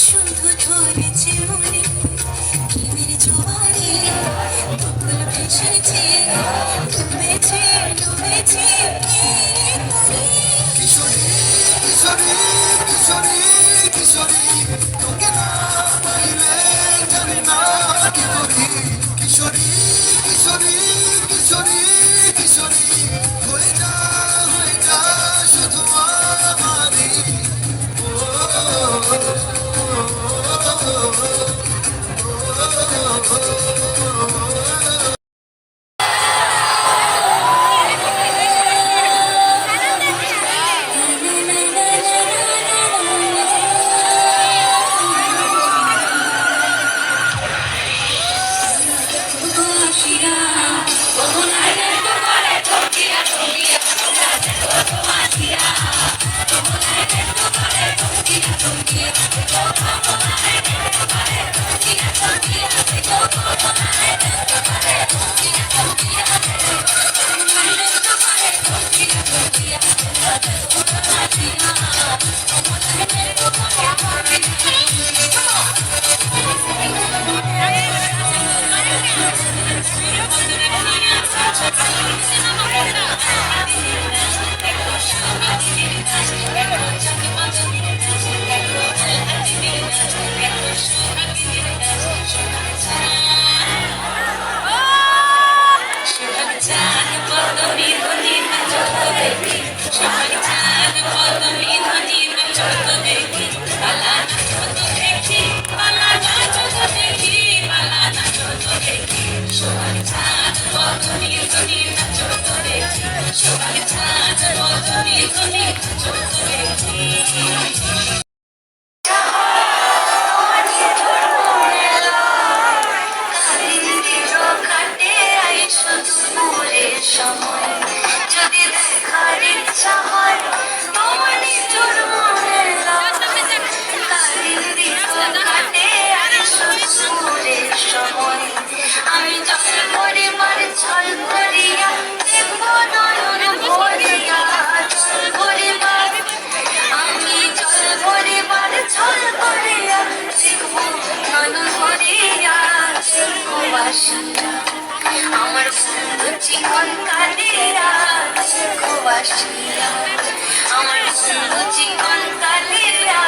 শুধু ধরেছে মনে প্রেমের জোয়ারে বকুল ভেসেছে ডুবেছে ডুবেছে কিশোরী কিশোরী কিশোরী কিশোরী তোকে না পাইলে জানি না কি করি কিশোরী কিশোরী কিশোরী কিশোরী হয়ে যা শুধু আমারই যদি দেখার ইচ্ছা হয় তোমার নিজের মনে কাটে আর সুরের সময় আমি যখন পরিবার ছল করিয়া দেখব নয়ন ভরিয়া ছল পরিবার আমি জল পরিবার ছল করিয়া দেখব নয়ন ভরিয়া বাসিয়া আমার বন্ধু জীবন কালিয়া বাসিয়া আমার বন্ধু জীবন কালিয়া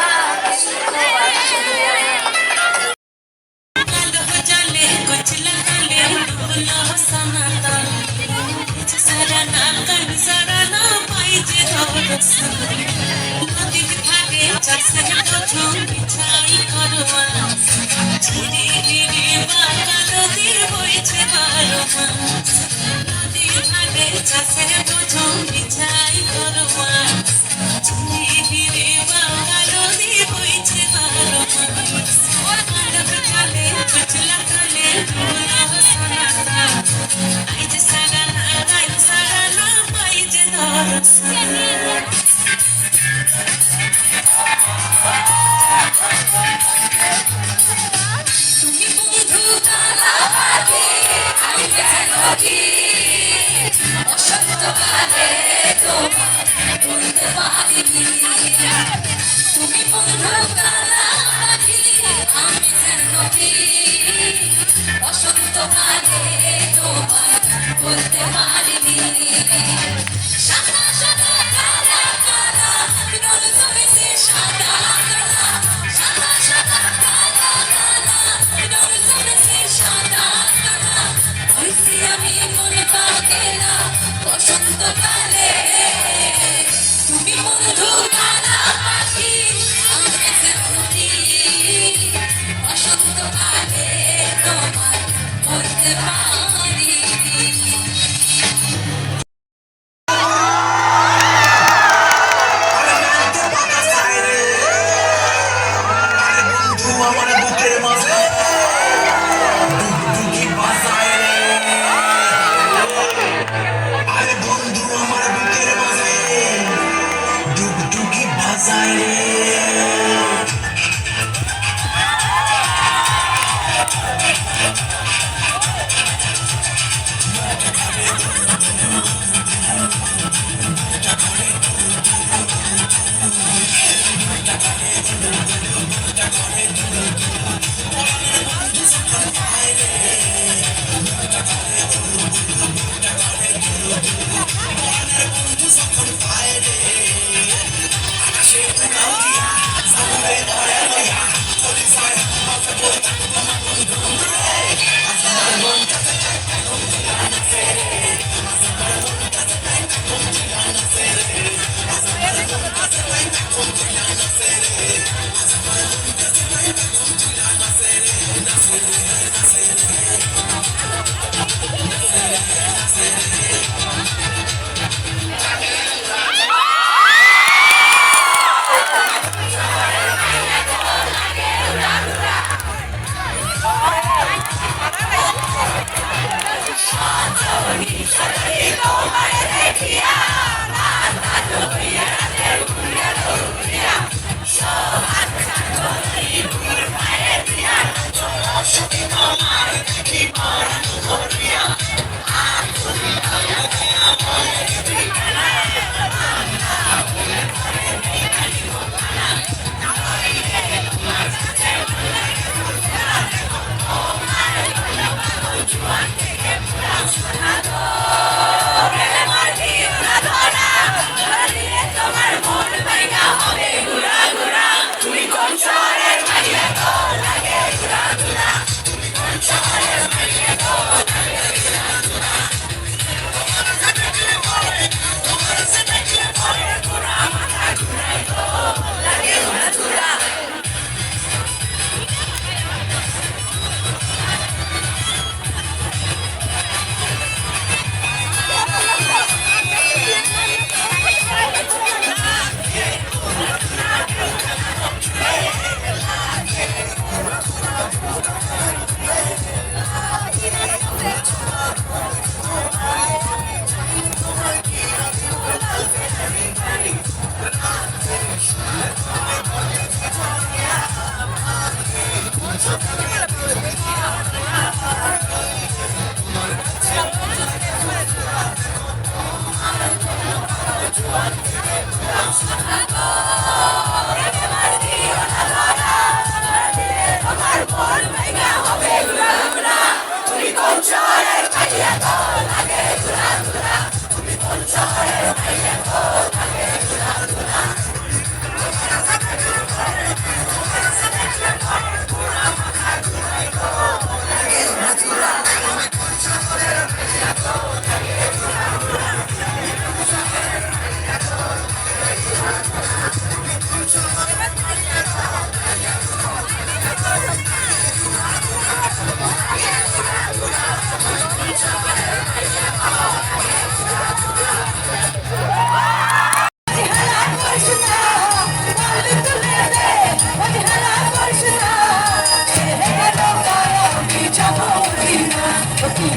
তুমি বন্ধু বসন্তকালে তোমার বলতে পারিনি সাদা সাদা কালা কালা বিরল জমেছে সাদা কালা সাদা সাদা কালা কালা বিরল জমেছে সাদা কালা হইছি আমি মন পাগেলা বসন্তকালে তুমি বন্ধু কালা পাখি আমি নদী বসন্তকালে তোমার বলতে পারি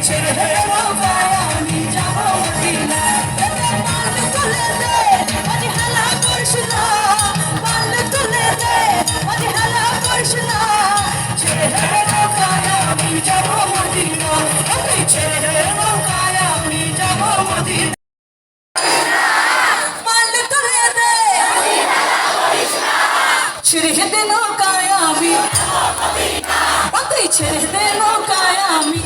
ছেড়ে দে নৌকায় আমি তুই ছেড়ে দে নৌকায় আমি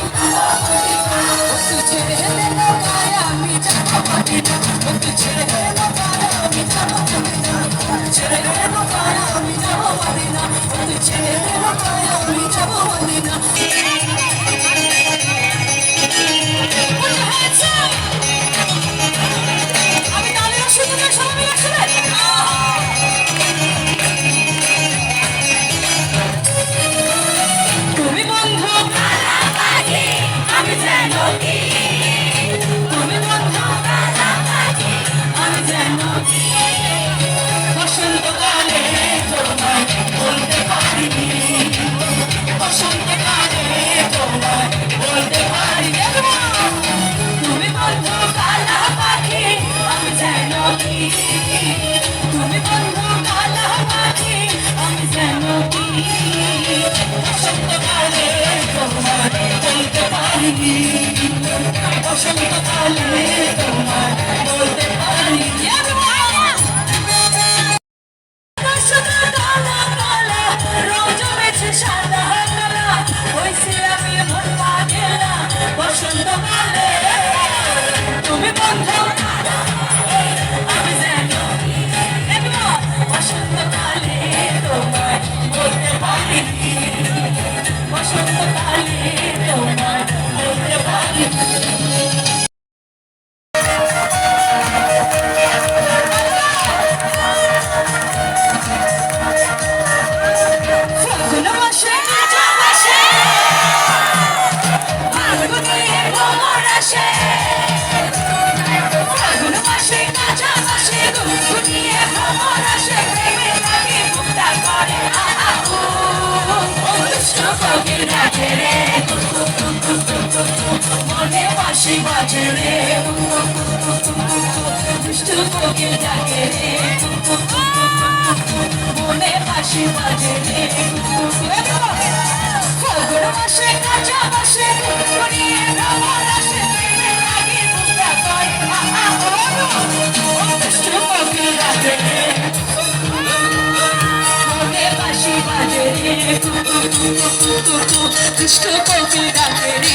তুই ছেড়ে দে নৌকায় আমি যাবো মদিনা তুই ছেড়ে দে নৌকায় আমি যাবো মদিনা ছেড়ে দে নৌকায় আমি যাবো মদিনা তুই ছেড়ে দে নৌকায় আমি যাবো মদিনা আমি তাহলে শুধু সবাই মিলে শুনে তুমি বন্ধু আমি যেন তুমি বন্ধু আমি যেন বসন্তকালে তোমায় বলতে পারিনি বসন্তকালে তোমায় বলতে পারিনি তুমি বন্ধু কালা পাখি আমি যেন তুমি বন্ধু কালা পাখি আমি যেন বসন্তকালে তোমায় বলতে পারিনি বসন্তকালে তোমায় বলতে পারিনি কালা কালা রং জমেছে সাদা কালা হয়েছে আমি ভরবা গেলা বসন্তকালে তুমি বন্ধু আমি যেন বসন্তকালে তোমায় বলতে পারিনি বসন্তকালে তোমায় বলতে পারিনি বাঁশি বাজে রে দুষ্টু কোকিল ডাকে রে মনে বাঁশি বাজে রে ফাল্গুন মাসে কাঁচা বাসে করিয়ে ভ্রমণ আসে প্রেমের লাগি বুকটা কয় দুষ্টু কোকিল ডাকে রে মনে বাঁশি বাজে রে দুষ্টু কোকিল ডাকে রে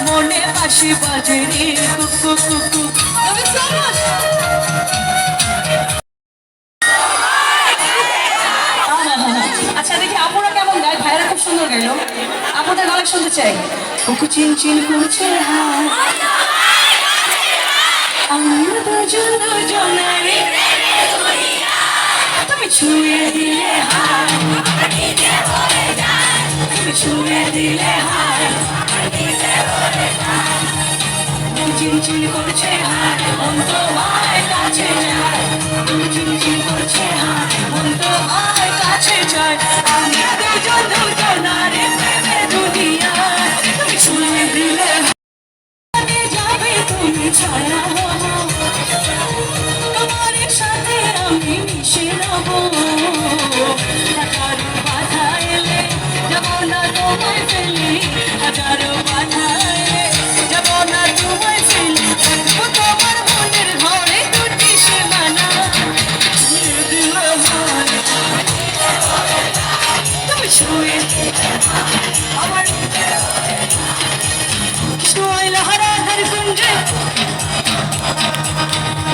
মনে বাঁশি বাজে রে আচ্ছা দেখি আপুরা কেমন গায় ভাইরা খুব সুন্দর গাইল আপুদের গলা শুনতে চাই বুকু চিন চিন করছে আমরা দুজন দুজনারে তুমি ছুঁয়ে দিলে হাত তুমি ছুঁয়ে দিলে হাত চিন চিন করছে হাত মন তোমার কাছে যায় তুমি চিন চিন করছে হাত মন তোমার কাছে যায় আমরা দুজন দুজনারে প্রেমে দুনিয়া তুমি ছুঁয়ে দিলে যাবে তুমি ছায়া তোমার সাথে আমি মিশে রব হাজারো বাধা এলে যাব না তোমায় ফেলি হাজারো বাধা এলে যাব না তোমায় ফেলি তোমার মনের ঘরে দুটি সীমানা তুমি ছুঁয়ে আমার কৃষ্ণ হরাধর কুঞ্জে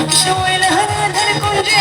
কৃষ্ণ হরাধর কুঞ্জে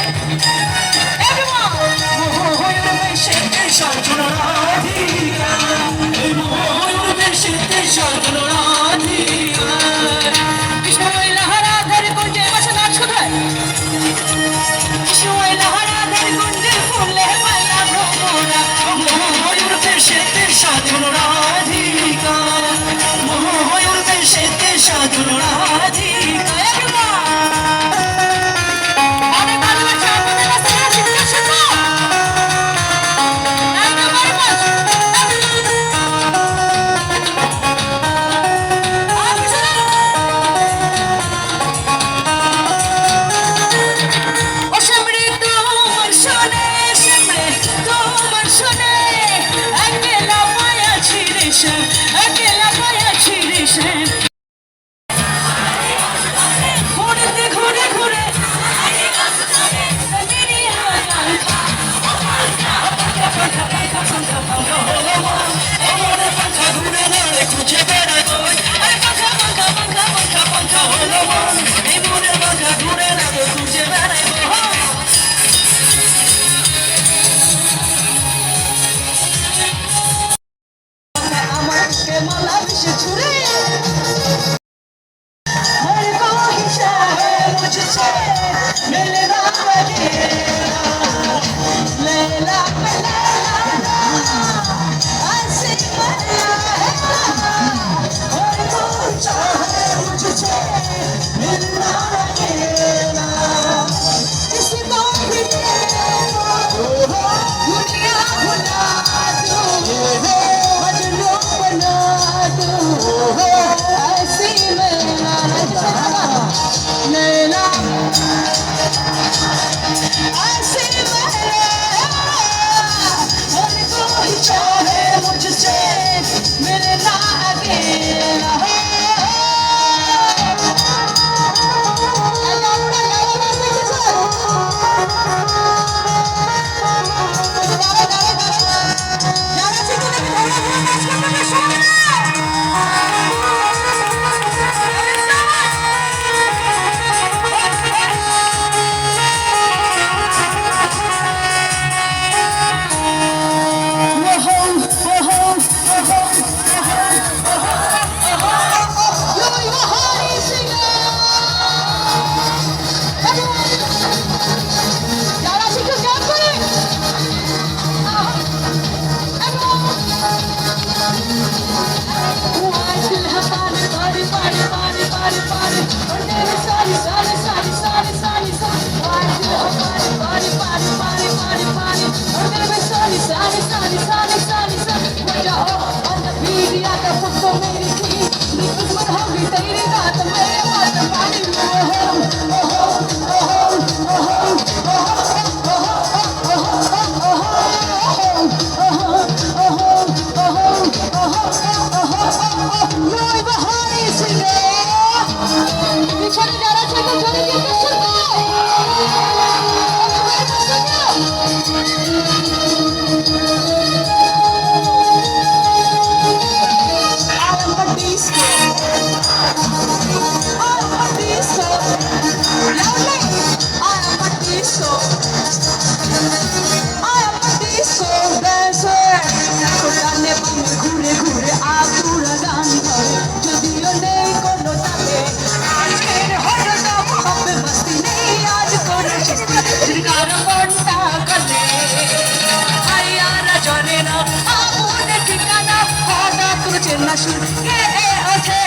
চেনা সুর গেয়ে ওঠে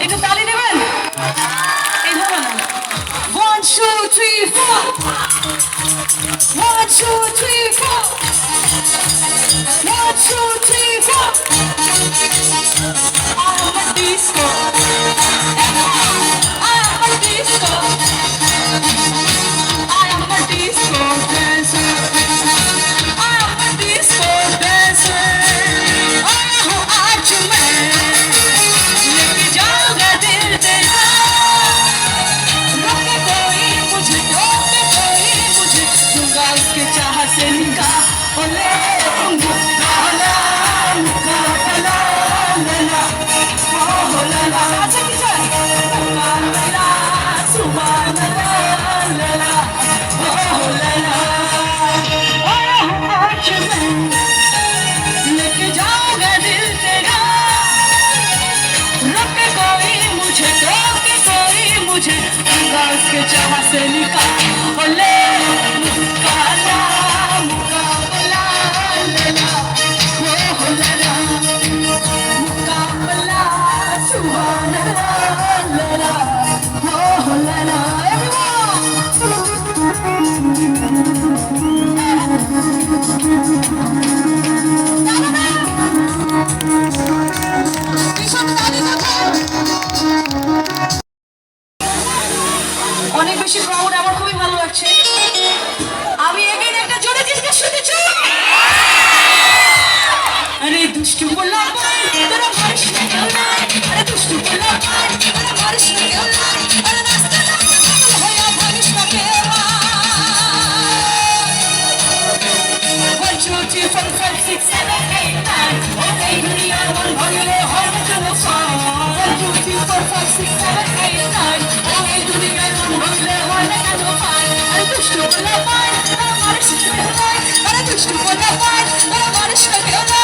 একটু তালি দেবেন এইভাবে না 1 2 3 4 1 2 3 4 1 2 3 4 I'm a disco I'm a disco I am a disco dancer I am a disco dancer Oh आज मैं लेके जाऊंगा दिल तेरा रोके कोई मुझे दूंगा उसके चाह से निकाह ओले मुकाबला मुकाबला लला oh लला ऐसा की जाए मुकाबला सुभान अल्लाह लला oh लला आज मैं लेके जाऊंगा दिल तेरा रोके कोई मुझे दूंगा उसके चाह से निकाह ओले मुकाबला मुकाबला लला oh लला मुकाबला सुभान अल्लाह लला oh लला অনেক বেশি ক্রাউড আমার খুবই ভালো লাগছে আমি এগেইন একটা জোরে জিজ্ঞেস করতে চাই अरे दुष्ट बोला तेरा बारिश में क्यों ना अरे दुष्ट बोला तेरा बारिश में क्यों ना अरे रास्ते में है या बारिश का केवा 1 2 3 4 5 6 7 8 9 ओके दुनिया मन भरे हर जगह फान 1 2 3 4 5 6 7 8 9 ओके दुनिया मन भरे हर जगह फान अरे दुष्ट बोला तेरा बारिश में क्यों ना अरे दुष्ट बोला तेरा बारिश में क्यों ना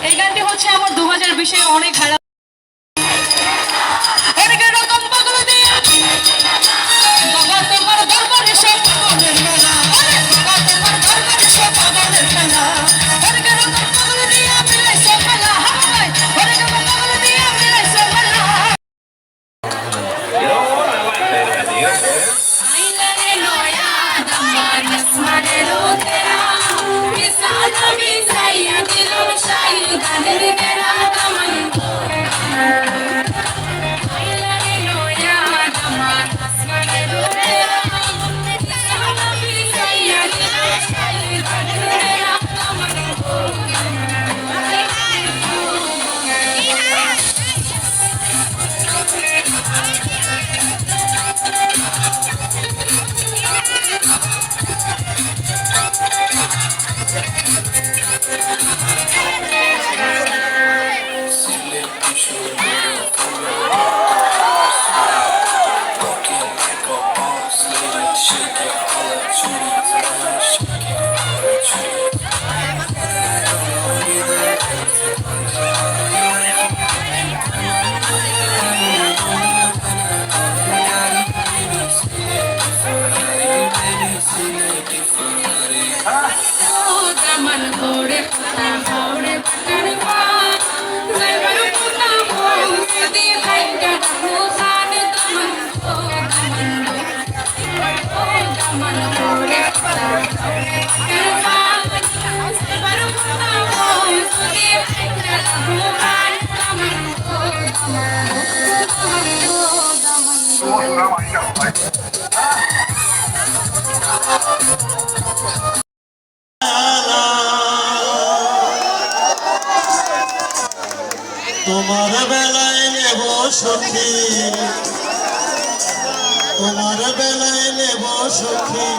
এই গানটি হচ্ছে আমার 2020 এর অনেক খারাপ অনেক রকম পাগল দিয়ে বাবা তোমার দরবারে সব পাগলের মেলা বাবা তোমার দরবারে সব পাগলের মেলা অনেক রকম পাগল দিয়ে মিলাইছে মেলা হাই অনেক রকম পাগল দিয়ে মিলাইছে মেলা আইলারে নয়া দামানস মানে রোতেরা মিসাল আমি সাইয়া দিল শাই গানের গেরা দামান আইলারে নয়া দামানস মানে রোতেরা মিসাল আমি সাইয়া দিল শাই গানের গেরা দামান daman hore patan pa zai baru putna ho di haida musan daman hore patan pa zai baru putna ho di haida musan daman তোমার বেলায় নেব সখী, তোমার বেলায় নেব সখী,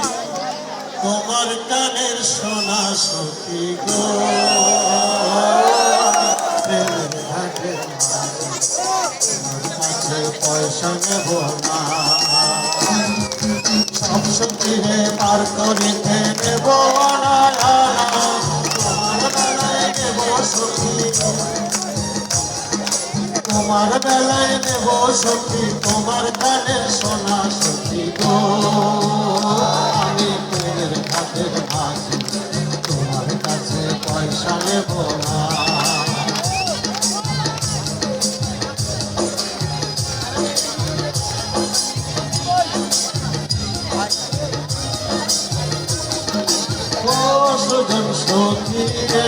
তোমার কানের সোনা সখী গো। প্রেমের ঘাটের কাছে পয়সা নেব না, সব সখীরে পার করিতে নেব না। তোমার বেলায় নেব সখী, তোমার বেলায় নেব সখী, তোমার কানের সোনা সখী গো। আমি প্রেমের ঘাটের মাঝি, তোমার কাছে পয়সা নেব না। ও সুজন সখী রে,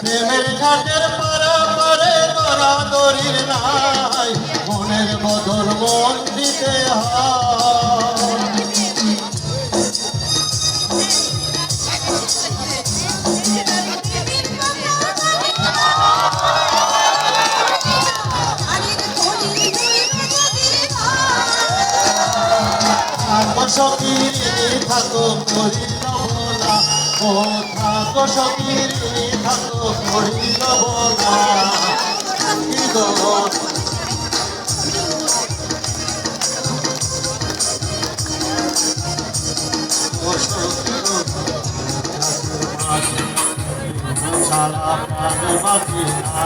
প্রেমের ঘাটের পারা পারে দরাদরির নাই, মনের বদল মন দিতে হয়। সখী থাকো করিল না, ও থাকো সখী থাকো করিল না। সারা প্রাণে বাঁচি না,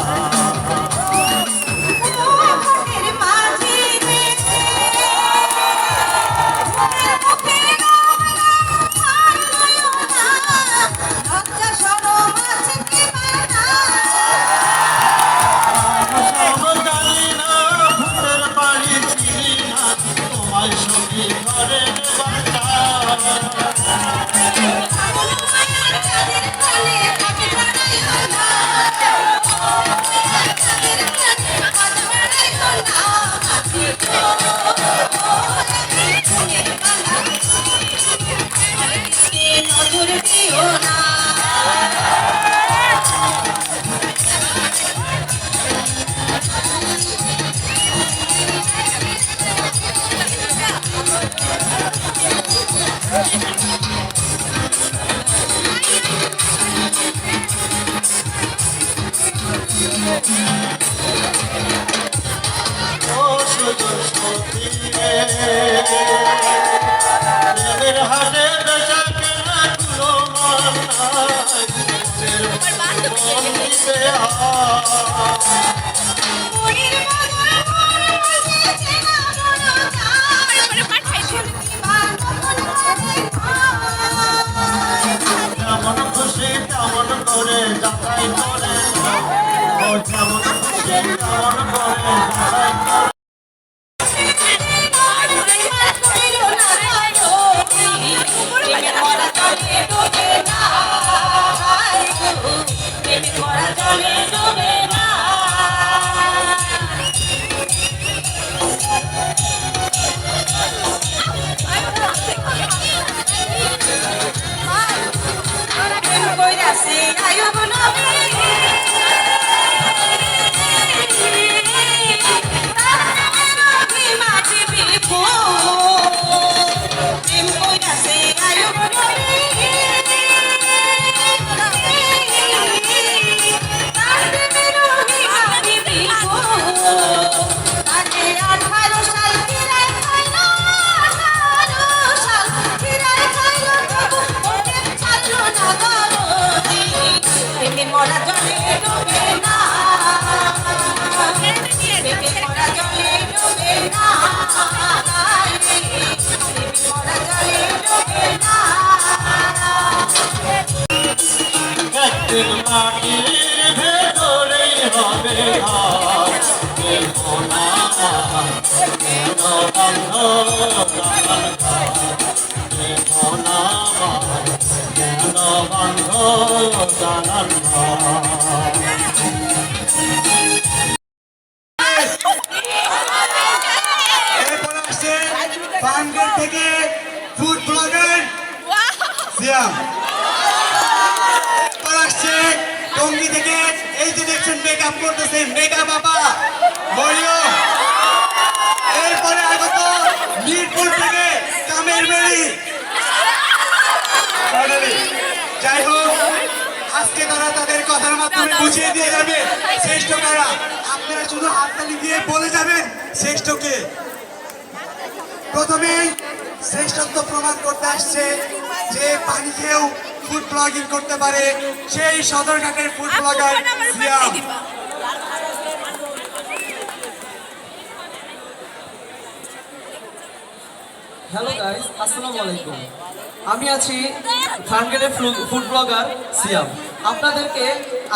হাটে বেচা কেনা গুলো মান যেমন খুশি তেমন করে যাচাই করে, যেমন খুশি তেমন করে যাচাই করে। একদিন মাটির ভেতরেই হবে ঘর, দেখো না কেন বন্ধ জানান ঘর, দেখো না কেন বন্ধ জানান ঘর। এরপর আসছে বাঙ্গের থেকে ফুড ব্লগার সিয়াম। এরপর আসছে টঙ্গী থেকে থেকে এই যে দেখছেন মেকআপ করতেছে মেগা বাবা মরিয়ম। এরপরে আগত মিরপুর থেকে কামের বেড়ি। যাই হোক, আজকে তারা তাদের কথার মাধ্যমে বুঝিয়ে দিয়ে যাবে শ্রেষ্ঠ কারা। আপনারা শুধু হাততালি দিয়ে বলে যাবেন শ্রেষ্ঠকে। প্রথমেই শ্রেষ্ঠত্ব প্রমাণ করতে আসছে যে পানি খেয়েও ফুড ব্লগিং করতে পারে, সেই সদরঘাটের ফুড ব্লগার সিয়াম। হ্যালো গাইস, আসসালামু আলাইকুম। আমি আছি ফার্মগেটের ফুড ব্লগার সিয়াম। আপনাদেরকে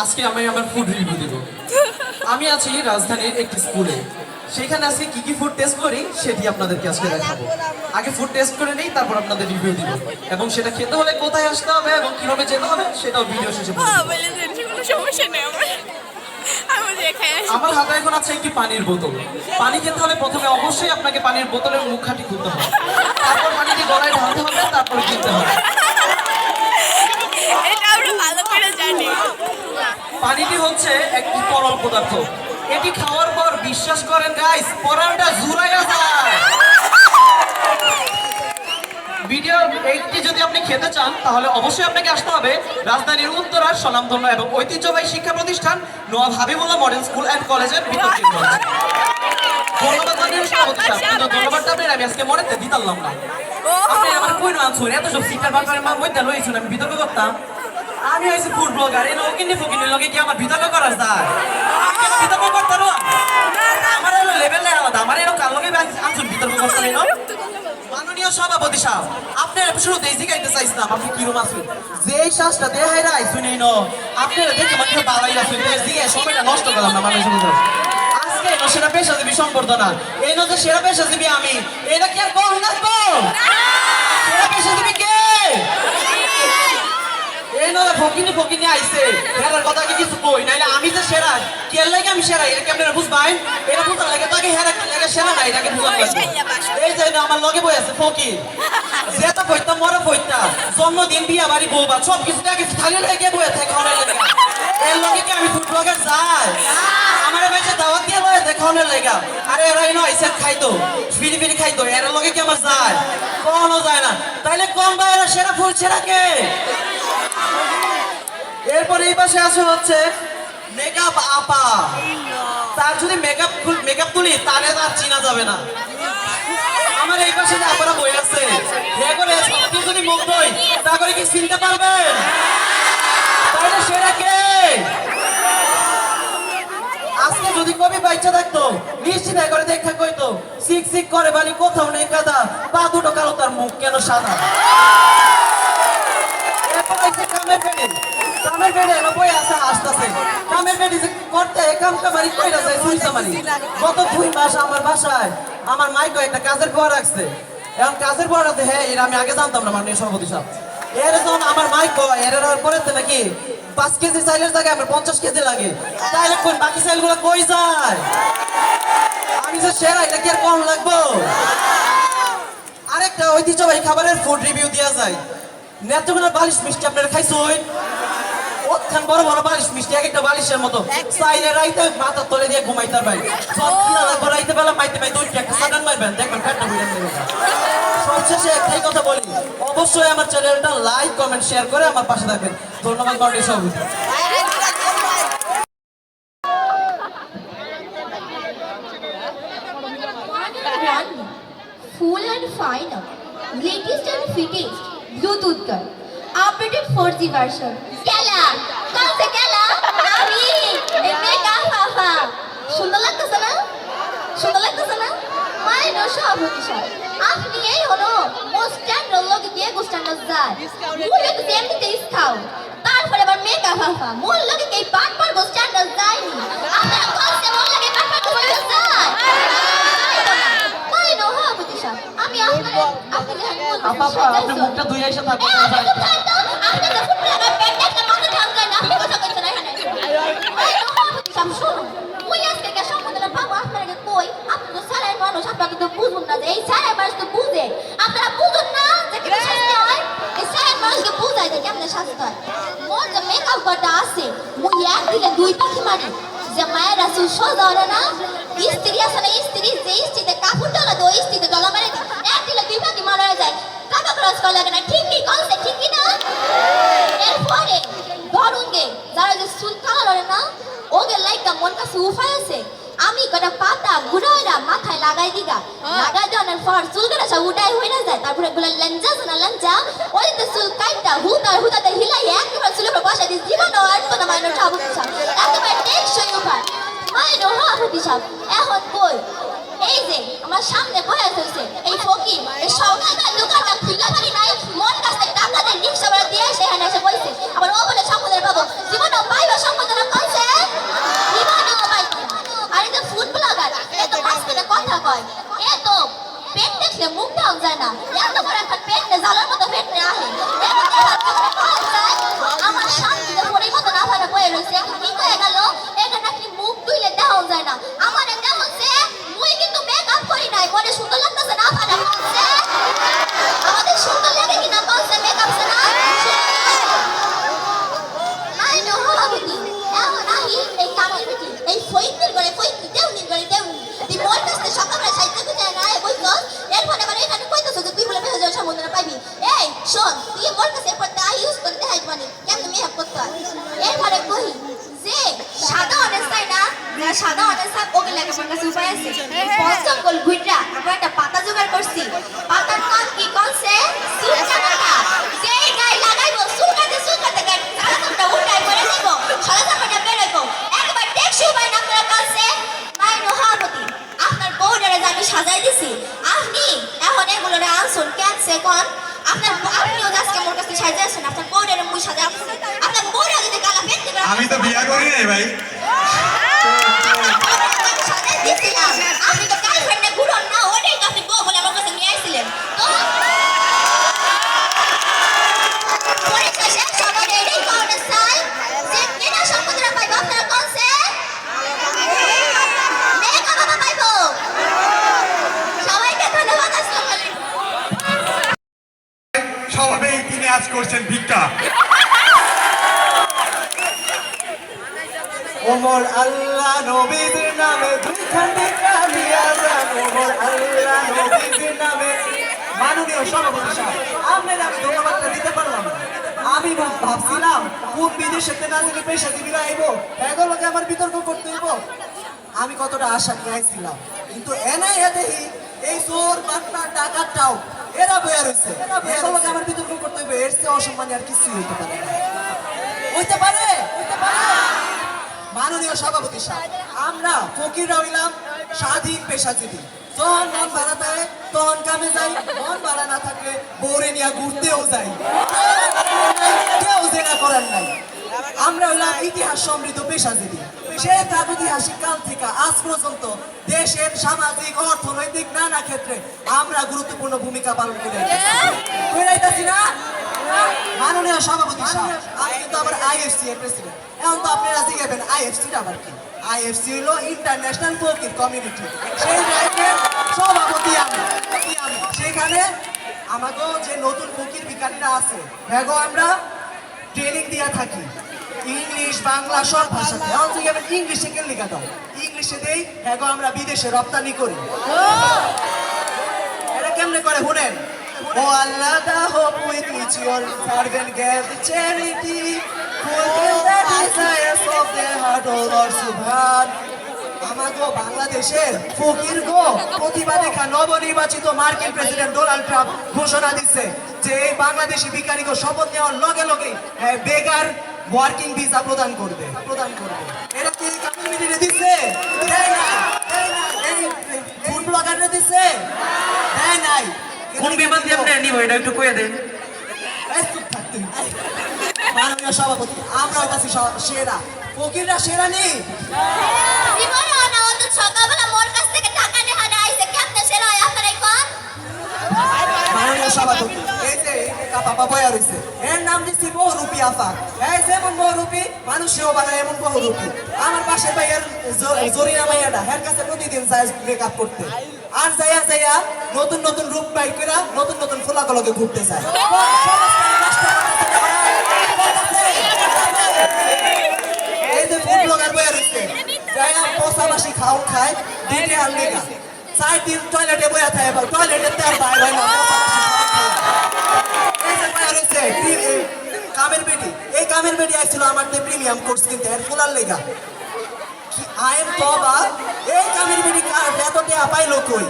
আজকে আমি আমার ফুড রিভিউ দিব। আমি আছি রাজধানীর একটি স্কুলে, সেখানে আজকে কি কি ফুড টেস্ট করি সেটি আপনাদেরকে আজকে দেখাবো। আগে ফুড টেস্ট করে নেই, তারপর আপনাদের রিভিউ দিব, এবং সেটা খেতে হলে কোথায় আসতে হবে এবং কিভাবে যেতে হবে সেটাও ভিডিও শেষে বলবো। সমস্যা নেই আমার হাতে এখন আছে একটি পানির বোতল। পানি খেতে হলে প্রথমে অবশ্যই আপনাকে পানির বোতলের মুখখাটি খুলতে হবে, তারপর পানিটি গলায় ঢালতে হবে, তারপর কিনতে হবে। এটা আমরা ভালো করে জানি। পানিটি হচ্ছে একটি তরল পদার্থ। এটি খাওয়ার পর বিশ্বাস করেন গাইস, পরানটা জুড়াইয়া যায়। ভিডিও এইটি যদি আপনি খেতে চান তাহলে অবশ্যই আপনাকে আসতে হবে রাজধানীর উত্তরার স্বনামধন্য এবং ঐতিহ্যবাহী শিক্ষা প্রতিষ্ঠান Nawab Habibullah model school and কলেজের বিতর্কিত মঞ্চে। ধন্যবাদ জানিয়ে সভাপতি সাহেব, কিন্তু ধন্যবাদটা আপনার আমি আজকে মনেতে দিতাম না। আপনি আমার কই না আনছুন, এত সব শিক্ষার ব্যাপারে আমার মধ্যে লইছুন, আমি বিতর্ক করতাম। আমি হয়েছি ফুড ব্লগার, এই নকিনি ফকিনের লগে কি আমার বিতর্ক করা যায়? আমি কেন বিতর্ক করতাম? আমার হলো লেভেলে আলাদা, আমার এরকম কার লগে আনছুন বিতর্ক করতাম না। মাননীয় সভাপতি সাহেব, আপনার শুরুতেই জিগাইতে চাইছিলাম আপনি কিরম আছেন, যে এই শ্বাসটা দেখাই রাই শুনেই ন আপনারা দেখে মাত্র বালাই আছেন, জিগে সময়টা নষ্ট করলাম না মানুষ। আজকে এনো সেরা পেশাজীবী সম্বর্ধনা, এই যে সেরা পেশাজীবী আমি, এটা কি আর কম নাচবো? সেরা পেশাজীবী কে? এই নয় ফকিনি ফকিনি আইছে, হেরার কথা কি কিছু কই নাইলে আমি যে সেরা কে লাগে আমি সেরা, এটা কি আপনারা বুঝবেন? এটা বুঝার লাগে তাকে হেরা লাগে সেরা না, এটাকে বুঝার লাগে। এই যে আমার লগে বই আছে ফকির, যেটা কইতাম মরে কইতা জন্মদিন বিয়া বাড়ি বউবা সব কিছু আগে খালি লেগে বয়ে থাকে খাওয়ানোর লাগে। এর লগে কি আমি ফুড ব্লগার যাই? আমার বেঁচে দাওয়াত দিয়ে বয়ে থাকে খাওয়ানোর লেগা। আরে এরা নয় সেট খাইতো, ফিরি ফিরি খাইতো, এর লগে কি আমার যায়? কখনো যায় না। তাইলে কোন বা এরা সেরা ফুল সেরা কে? এরপর এই পাশে আসে হচ্ছে মেকআপ আপা। তার যদি মেকআপ তুলি তাহলে তার চিনা যাবে না। আমার এই পাশে যে আপারা বই আছে, আপনি যদি মুখ বই তা করে কি চিনতে পারবেন? তাহলে সেরা কে? আজকে যদি কবি বাচ্চা থাকতো নিশ্চিত করে দেখা কইতো, সিক সিক করে বাড়ি কোথাও নেই কাদা, পা দুটো কালো তার মুখ কেন সাদা। কামের বেড়ে বই আছে আসতেছে, কামের বেড়ে করতে কাম কামারি কইরা যায় সুই সামারি। গত 2 মাস আমার বাসায় আমার মাইক একটা কাজের পর রাখছে, এখন কাজের পর রাখতে হ্যাঁ এর আমি আগে জানতাম না মাননীয় সভাপতি সাহেব। এর যখন আমার মাইক এর পরে নাকি 5 কেজি চাইলের জায়গায় আমার 50 কেজি লাগে, তাইলে কোন বাকি চাইলগুলো কই যায়? আমি যে সেরা, এটা কি আর কম লাগবো? আরেকটা ঐতিহ্যবাহী খাবারের ফুড রিভিউ দেওয়া যায়। নেত্রকোনার বালিশ মিষ্টি আপনারা খাইছেন? ওখান বড় বড় বালিশ মিষ্টি, এক একটা বালিশের মতো চাইলে রাইতে মাথার তলে দিয়ে ঘুমাইতে পারবেন। সব খিলা লাগবে রাইতে বেলা মাইতে মাইতে একটা সাডান মারবেন, দেখবেন কাটটা বুঝে যাবে। সবশেষে একটাই কথা বলি, অবশ্যই আমার চ্যানেলটা লাইক কমেন্ট শেয়ার করে আমার পাশে থাকবেন। ধন্যবাদ মাননীয় সভাপতি। Full and final, latest and fittest Bluetooth gun, updated 4G version. Kela, कौन से Kela? আমি মেগা ফাফা। সুন্দর লাগতেছে না? সুন্দর লাগতেছে না? মাইনো সভাপতি সাহেব, আপনি এই হলো মোস্ট্যান্ডার লগে গিয়ে গোস্ট্যান্ডার যায়। মূল্য তো এমনিতে ইস্কাও। তারপরে আবার মেগা ফাফা, মূল লগে কি পাটপার গোস্ট্যান্ডার যায়নি। আপনারা কোন সে মূল লগে পাটপার গোস্ট্যান্ডার যায়? মাইনো সভাপতি সাহেব, আমি আপনাকে আপা আপনি মুখটা ধুই আইসা থাকবেন। আপনি তো ফুটবলার ব্যাট একটা কথা ঠান্ডা না, আপনি কথা কইছেন এখানে। শুনুন, ওই আজকে কে সম্বোধনা পাবো আপনাকে কই, আপনি তো সারাই মানুষ, আপনাকে তো বুঝুন না যে এই সারাই মানুষ তো বুঝে, আপনারা বুঝুন না যে কি শাস্তি হয়, এই সারাই মানুষকে বুঝাই কেমনে সাজতে হয় মোর যে মেকআপ কটা আছে মুই এক দিলে দুই পাখি মারি যে মায়ের আসল সোজা ওরা না স্ত্রী আছে না স্ত্রী যে স্ত্রীতে কাপড় ডলা দো স্ত্রীতে ডলা মারে দি এক দিলে দুই পাখি মারা যায় টাকা খরচ করা লাগে না ঠিকই কনসে ঠিকই না এরপরে ধরুনগে যারা যে চুল কালো ওরে না ওগে লাইকা মন কাছে উফায় আছে আমি কটা পাতা গুড়াইরা মাথায় লাগাই দিগা লাগাই দেওয়ার পর চুলগুলো সব উঠাই হয়ে না যায় তারপরে গুলো লঞ্জা না লঞ্জা ওইতে চুল কাইটা হুতাতে হিলাই একবার চুলের উপর বসা দিস জীবন আর কোনো মাইনর খাবো দিছাম একবার টেকসই উপায় মাইনর হাফ দিছাম এখন কই এই যে আমার সামনে বয়ে আছে এই ফকির এই সকালটা দোকানটা খুলে পারি নাই মন কাছে টাকা দিয়ে রিকশা ভাড়া দিয়ে সেখানে এসে বইছে আবার ও বলে সম্পদের পাবো জীবনও পাইবা সম্পদের কইছে জীবনও পাইবা আর এই যে ফুড ব্লগার এ তো মাঝখানে কথা কয় এ তো পেট দেখলে মুখ ঢাল যায় না এত বড় একটা পেট নে জালার মতো পেট নে আহে আমার সামনে পরেই মতো না ভাড়া বয়ে রয়েছে এখন কি হয়ে গেল এটা নাকি মুখ ধুইলে দেখাও যায় না আমার এটা হচ্ছে মুই কিন্তু মেকআপ করি নাই মনে সুন্দর লাগতেছে না ভাড়া বলছে আমাদের সুন্দর লাগে কিনা বলছে মেকআপ সে না আই নো হাবিটি এখন আহি এই কামের বিটি এই ফইতির করে ফইতি দেউনির করে দেউনি তুই মোর কাছে সকালে সাইতে তো যায় না এ বইতো এরপরে আবার এখানে কইতাছ যে তুই বলে বেজে যাও সমুদ্র পাইবি এই শোন তুই মোর কাছে এরপর তা ইউজ করে দেখাই মানে কেমন মেকআপ করতে হয় এরপরে কই যে সাদা অনেক তাই না সাদা অনেক সাপ ওকে লাগে আমার কাছে উপায় আছে পছন্দ গুইটা আমরা একটা পাতা জোগাড় করছি পাতার নাম কি কলসে সুলকাটা যেই গায় লাগাইবো সুলকাতে গায় সারাটা উল্টাই করে দেব সারাটা বের হইবো একবার দেখছি উপায় না করে কলসে মাইনো হাবতি আপনার বউডারে আমি সাজাই দিছি আপনি এখন এগুলোরে আনছুন ক্যান্সে কোন আপনার আপনিও আজকে আমার কাছে সাজাই আছেন আপনার বউডারে মুই সাজাই আপনার বউরা যদি কালা পেট দিবে আমি তো বিয়া করি নাই ভাই আপনি তো গার্লফ্রেন্ডে ঘুরন না ওটাই তো আপনি বউ বলে আমার কাছে নিয়ে আইছিলেন তো পরীক্ষা শেষ সবার এটাই কারণে চাই যে কেনা সম্পত্তিরা পাইব আপনারা কনসে মেয়েকা বাবা পাইব সবাইকে ধন্যবাদ আসসালামু আলাইকুম স্বভাবেই তিনি আজ করছেন ভিক্ষা ওমর আল্লাহ নবীর নামে দুইখান ভিক্ষা নিয়া যান ওমর আল্লাহ নবীর নামে মাননীয় সভাপতি সাহেব আপনার আমি ধন্যবাদটা দিতে পারলাম না আমি ভাবছিলাম কোন বিদেশেতে না থেকে পেশাজীবীরা আইব এগুলোকে আমার বিতর্ক করতে হইব আমি কতটা আশা নিয়ে আইছিলাম কিন্তু এনাই দেখি এই চোর বাটনা ডাকাতটাও এরা বইয়া রয়েছে এগুলোকে আমার বিতর্ক করতে হইব এর চেয়ে অসম্মানী আর কিছুই হইতে পারে না হইতে পারে মাননীয় সভাপতি সাহেব আমরা ফকিররা হইলাম স্বাধীন পেশাজীবী যখন মন ভাড়া থাকে তখন কামে যাই মন ভাড়া না থাকলে বউরে নিয়ে ঘুরতেও যাই কেউ জেনা করার নাই আমরা হইলাম ইতিহাস সমৃদ্ধ পেশাজীবী সেই প্রাগৈতিহাসিক কাল থেকে আজ পর্যন্ত দেশের সামাজিক অর্থনৈতিক নানা ক্ষেত্রে আমরা গুরুত্বপূর্ণ ভূমিকা পালন করে যাইতেছি না মাননীয় সভাপতি সাহেব আমি কিন্তু আবার আইএফসি এর প্রেসিডেন্ট এখন তো আপনারা জিজ্ঞাসা আইএফসিটা আবার কি আইএফসি হলো ইন্টারন্যাশনাল ফকির কমিউনিটি সেই জায়গায় সভাপতি আমি সেখানে আমাকে যে নতুন ফকির ভিখারিরা আছে হ্যাঁ আমরা ট্রেনিং দিয়া থাকি ইংলিশ বাংলা সব ভাষাতে এখন জিজ্ঞাসা ইংলিশে কে লেখা দাও ইংলিশে দেই হ্যাঁ আমরা বিদেশে রপ্তানি করি এটা কেমনে করে শুনেন ও আল্লাহ the hope with which your servant gave the charity fulfill the desires of their heart O Lord Subhan আমাগো বাংলাদেশের ফকির গো প্রতিভা দেখা নবনির্বাচিত মার্কিন প্রেসিডেন্ট ডোনাল্ড ট্রাম্প ঘোষণা দিচ্ছে যে এই বাংলাদেশি ভিখারিগো শপথ নেওয়ার লগে লগে বেকার ওয়ার্কিং ভিসা প্রদান করবে এটা কি কমিউনিটিতে দিচ্ছে দেয় না এই ফুড ব্লগাররা দিচ্ছে দেয় নাই কোন বিমান দিয়ে আপনি নিব এটা একটু কইয়া দেন মাননীয় সভাপতি আমরা কাছে সেরা ফকিররা সেরা নেই জীবনে অনাহত সকালবেলা মোর কাছ থেকে টাকা নেহা না আইছে কেমনে সেরা হয় আপনারাই কোন মাননীয় সভাপতি এই যে বাবা বয়া রয়েছে এর নাম দিচ্ছি বহুরূপী আফা এই যেমন বহুরূপী মানুষেও বানায় এমন বহুরূপী আমার পাশে ভাইয়ের জরিনা মাইয়াটা এর কাছে প্রতিদিন যায় মেকআপ করতে আর যাইয়া নতুন রূপ পাই করে নতুন ফোলাগুলোকে ঘুরতে যায় ব্লগার বইয়া রইছে যাই পোষাবাসী খাও খায় দিতে আর লেগা 4 দিন টয়লেটে বইয়া থাকে টয়লেটে তেল বাইরে হয় না এই যে বইয়া রইছে কামের বেটি এই কামের বেটি আইছিল আমার তে প্রিমিয়াম কোর্স কিনতে এর ফুলার লেগা আইন তবা এই কামের বেটি এততে পাইলো কই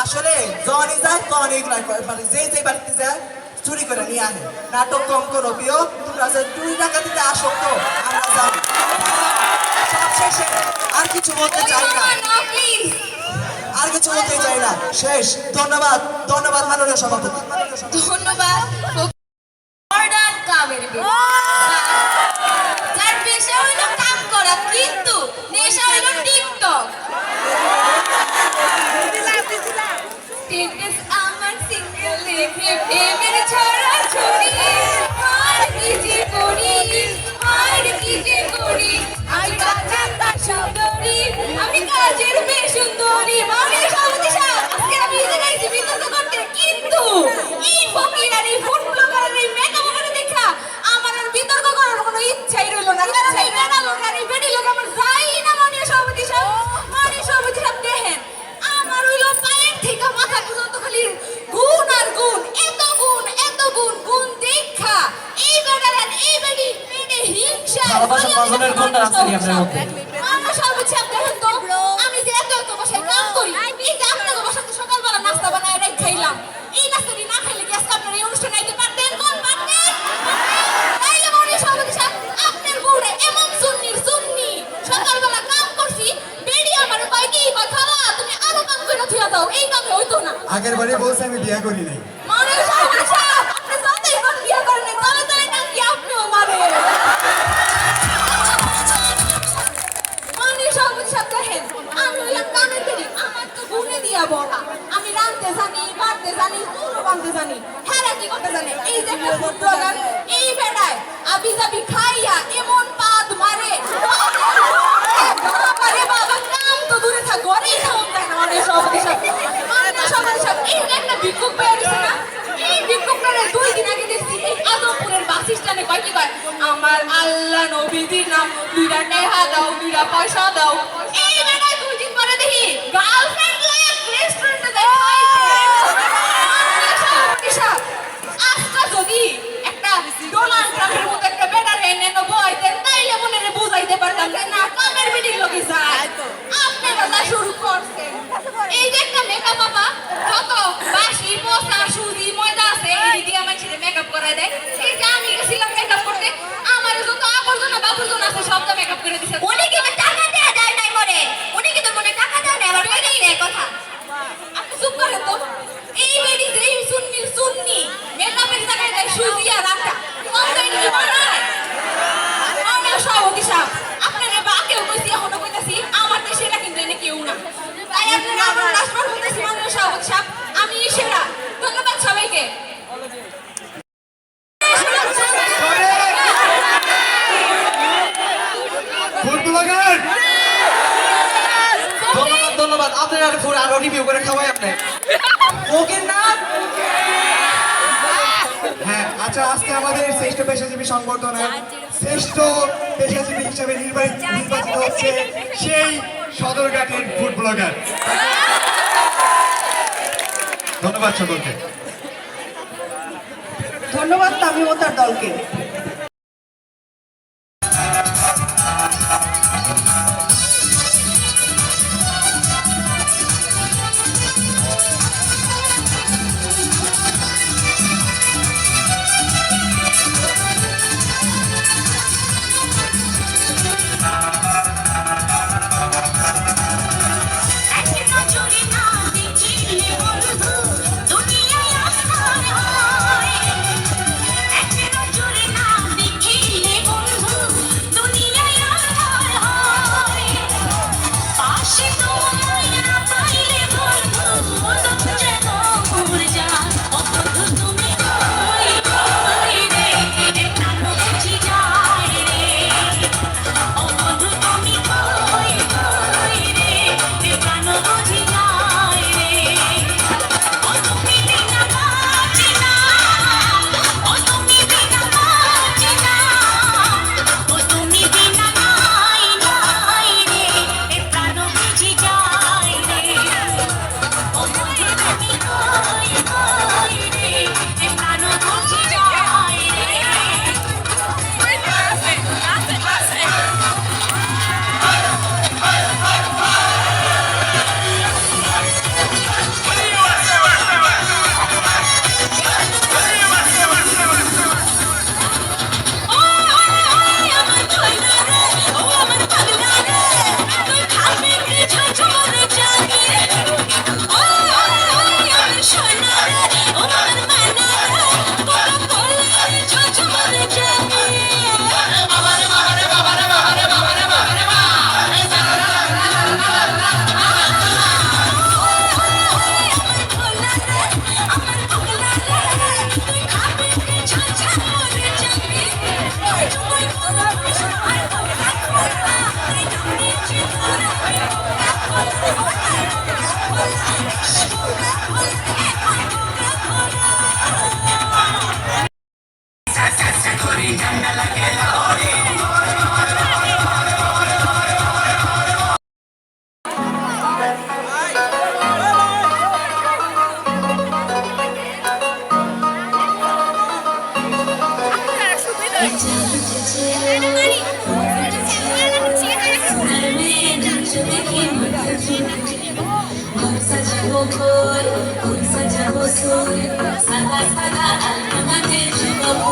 আসলে জনি যায় তখন এগুলা মানে যে বাড়িতে যায় চুরি করে নিয়ে আনে নাটক কম করো প্রিয় তোমরা যে 2 টাকা দিতে আসো তো আমরা জানি সব শেষে আর কিছু বলতে চাই না আর কিছু বলতে চাই না শেষ ধন্যবাদ ধন্যবাদ মাননীয় সভাপতি ধন্যবাদ মডার্ন কামের যার পেশা হইল কাম করা কিন্তু নেশা হইল টিকটক টিকটক আমার সিঙ্গেল লিখে প্রেমের ছড়া ছড়ি আর কি যে করি আমি কাজের সুন্দরী আমি কাজের বেশ সুন্দরী মানে সবুজ আজকে আমি এই জায়গায় বিতর্ক করতে কিন্তু এই ফকির আর এই ফুড ব্লগার আর এই মেকআপ করে দেখা আমার আর বিতর্ক করার কোনো ইচ্ছাই রইল না কারণ এই মেকআপ আর এই বেডি লোক আমার যাই না মানে সবুজ দেখেন আমার হইল পায়ের থেকে মাথা পর্যন্ত খালি গুণ আর গুণ এত গুণ দেখা এই বেডার আর এই বেডি মেনে হিংসা ভালোবাসা পাগলের গুণটা আছে নি আপনার মধ্যে আমার সর্বোচ্চ দেখেন তো আমি যে এত বাসায় কাম করি এই যে আপনাদের বাসাতে সকালবেলা নাস্তা বানায় রেখে খাইলাম এই নাস্তাটি না খাইলে কি আজকে আপনারা এই অনুষ্ঠানে আইতে পারতেন কোন পারতেন তাইলে মনে সর্বোচ্চ আপনার বউরে এমন সুন্নি সকালবেলা কাম করছি বেডি আমার কয় কি খালা তুমি আরো কাম করে থিয়া দাও এই কামে হইতো না আগের বারে বলছে আমি বিয়া করি নাই মনে সর্বোচ্চ আপনি যতই কোন বিয়া করেন তবে তো এটা কি আপনিও মারে দেখেন আমি হইলাম কামের বেরি আমার তো গুণে দিয়া বড়া আমি রাঁধতে জানি বাড়তে জানি চুলো বাঁধতে জানি হ্যাঁ কি করতে জানে এই যে একটা ফুড ব্লগার এই বেড়ায় আবি যাবি খাইয়া এমন পাদ মারে বাবারে বাবা কাম তো দূরে থাক ঘরেই থাকুন তাই না মানে সব এই যে একটা ভিক্ষুক বেরিয়েছে না এই ভিক্ষুকটারে 2 দিন আগে দেখছি এই আদমপুরের বাস স্ট্যান্ডে কয় কি কয় আমার আল্লাহ নবীজির নাম 2টা টাকা দাও 2টা পয়সা দাও এই বেটায় 2 দিন পরে দেখি গার্লফ্রেন্ড লয়ে রেস্টুরেন্টে যায় আজকা যদি একটা ডোনাল্ড ট্রাম্পের মতো একটা বেটার এনে বইতেন তাইলে মনে বুঝাইতে পারতাম যে না কামের বিডির লোকই যায় আপনারা যা শুরু করছেন এই যে একটা মেকআপ বাবা যত বাসি পোসা সুজি ময়দা আছে এই দিয়ে আমার ছেলে মেকআপ করায় দেয় এই যে আমি গেছিলাম মেকআপ করতে আমার যত আবর্জনা বাবুর্জনা আছে সব তো মেকআপ করে দিছে উনি কি টাকা দেয় যায় নাই মনে উনি কি তো মনে টাকা দেয় না আবার কই দেই কথা আপনি চুপ করেন তো এই বেডি যে সুন্নি মেকআপের জায়গায় দেয় সুজি আর আটা কম দেয় কি বানায় আমরা সব দিশা আপনারা বাকেও কইছি এখনো কইতাছি আমার দেশে এটা কিন্তু এনে কেউ না তাই আপনারা আমার রাষ্ট্র বলতেছি মানুষ সব ছাপ আমি সেরা ধন্যবাদ সবাইকে ধন্যবাদ আপনার আর ফুড আরো রিভিউ করে খাওয়াই আপনি ওকে না হ্যাঁ আচ্ছা আজকে আমাদের শ্রেষ্ঠ পেশাজীবী সংবর্ধনা শ্রেষ্ঠ পেশাজীবী হিসেবে নির্বাচিত হচ্ছে সেই সদরঘাটের ফুড ব্লগার ধন্যবাদ সকলকে ধন্যবাদ তামিম ও তার দলকে দুনিয়ায় আসমান হয় এক নজরে দেখি ঘর সাজাবো ঘর ফুল সাজাবো সোর সাদা সাদা আলপনাতে ঝুমাবো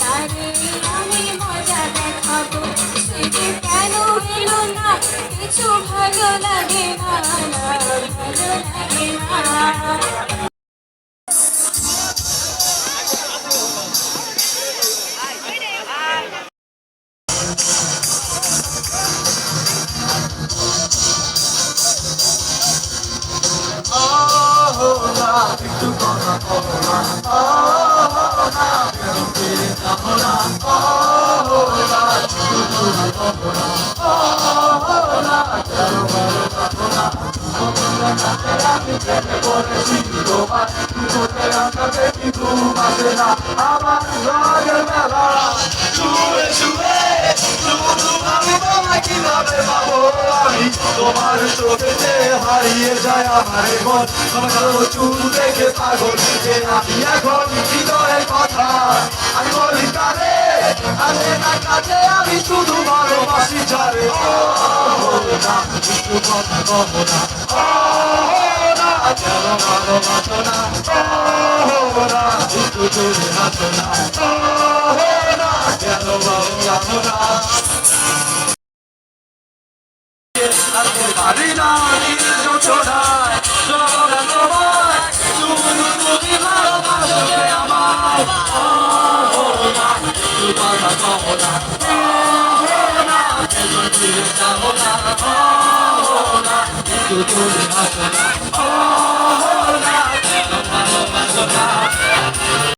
তারে আমি মজা দেখাবো সে যে কেন এলো না কিছু ভালো লাগে না ভালো লাগে না তোমার চোখেতে হারিয়ে যায় আমার মন কালো চুল দেখে পাগল যে আমি এখন হৃদয়ের কথা আমি বলি তারে আরে না কাছে আমি শুধু ভালোবাসি চারে না একটু কথা কব না না কেন ভালোবাসো না না একটু জোরে হাসো না না কেন ভালোবাসো না পারি না যোচনায় জগৎ তোমায় শুধু তুমি ভালোবাসবে আমায় না একটু কথা কব না না কেন ফিরে যাবো না না একটু তুমি হাসো না না কেন ভালোবাসো না